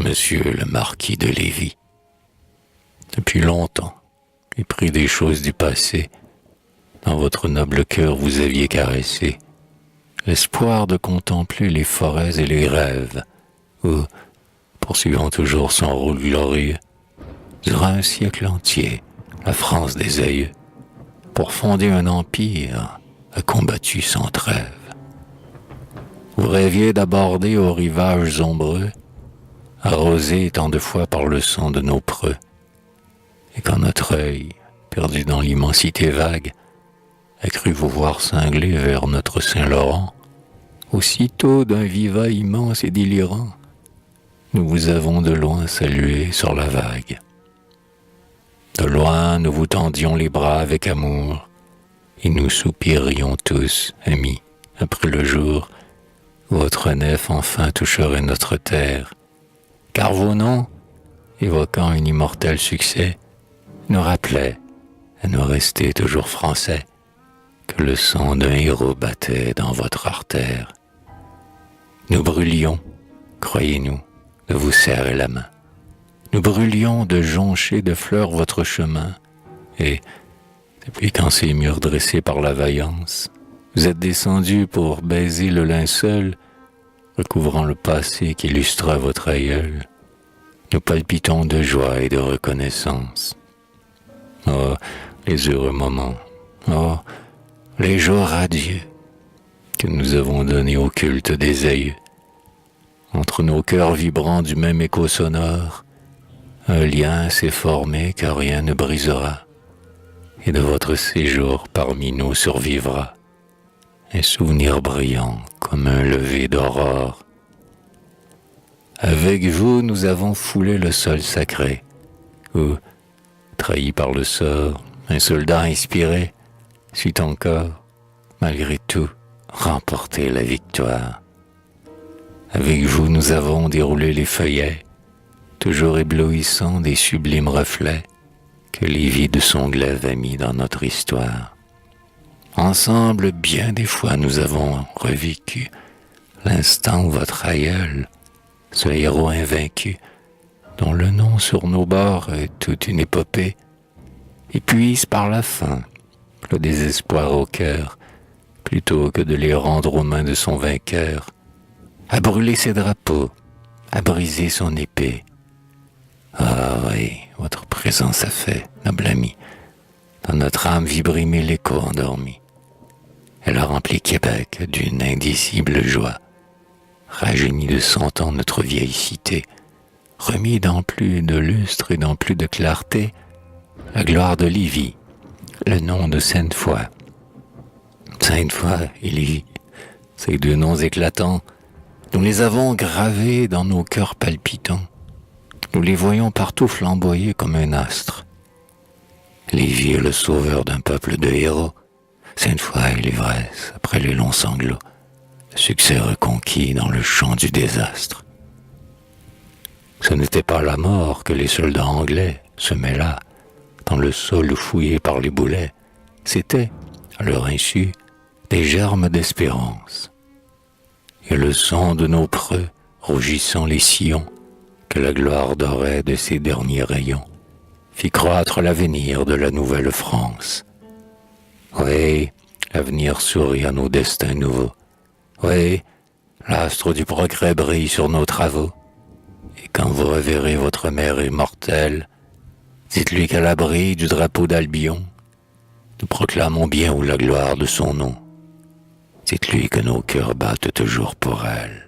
monsieur le marquis de Lévis. Depuis longtemps, épris des choses du passé, dans votre noble cœur vous aviez caressé l'espoir de contempler les forêts et les rêves, où, poursuivant toujours son rôle glorieux, durant un siècle entier, la France des aïeux, pour fonder un empire, a combattu sans trêve. Vous rêviez d'aborder aux rivages ombreux, arrosés tant de fois par le sang de nos preux, et quand notre œil, perdu dans l'immensité vague, a cru vous voir cingler vers notre Saint-Laurent, aussitôt d'un vivat immense et délirant, nous vous avons de loin salué sur la vague. De loin nous vous tendions les bras avec amour, et nous soupirions tous, amis, après le jour où votre nef enfin toucherait notre terre, car vos noms, évoquant un immortel succès, nous rappelaient, à nous rester toujours français, que le sang d'un héros battait dans votre artère. Nous brûlions, croyez-nous, de vous serrer la main. Nous brûlions de joncher de fleurs votre chemin, et, depuis quand ces murs dressés par la vaillance, vous êtes descendus pour baiser le linceul, recouvrant le passé qui illustra votre aïeul, nous palpitons de joie et de reconnaissance. Oh, les heureux moments, oh, les jours radieux que nous avons donnés au culte des aïeux. Entre nos cœurs vibrants du même écho sonore, un lien s'est formé que rien ne brisera, et de votre séjour parmi nous survivra un souvenir brillant comme un lever d'aurore. Avec vous, nous avons foulé le sol sacré, où, trahi par le sort, un soldat inspiré sut encore, malgré tout, remporter la victoire. Avec vous, nous avons déroulé les feuillets, toujours éblouissants des sublimes reflets que Lévis de son glaive a mis dans notre histoire. Ensemble, bien des fois, nous avons revécu l'instant où votre aïeul, ce héros invaincu, dont le nom sur nos bords est toute une épopée, épuise par la faim le désespoir au cœur, plutôt que de les rendre aux mains de son vainqueur, a brûlé ses drapeaux, a brisé son épée. Ah oui, votre présence a fait, noble ami, dans notre âme vibrer mille échos endormis. Elle a rempli Québec d'une indicible joie, rajeuni de 100 ans notre vieille cité, remis dans plus de lustre et dans plus de clarté la gloire de Lévis, le nom de Sainte-Foy. Sainte-Foy et Lévis, ces deux noms éclatants, nous les avons gravés dans nos cœurs palpitants. Nous les voyons partout flamboyer comme un astre. Lévis est le sauveur d'un peuple de héros. Sainte-Foy est l'ivresse après les longs sanglots, le succès reconquis dans le champ du désastre. Ce n'était pas la mort que les soldats anglais semaient là, dans le sol fouillé par les boulets. C'était, à leur insu, des germes d'espérance. Et le sang de nos preux, rougissant les sillons, que la gloire dorait de ses derniers rayons, fit croître l'avenir de la nouvelle France. Oui, l'avenir sourit à nos destins nouveaux. Oui, l'astre du progrès brille sur nos travaux. Et quand vous reverrez votre mère immortelle, dites-lui qu'à l'abri du drapeau d'Albion, nous proclamons bien haut la gloire de son nom. Dites-lui que nos cœurs battent toujours pour elle.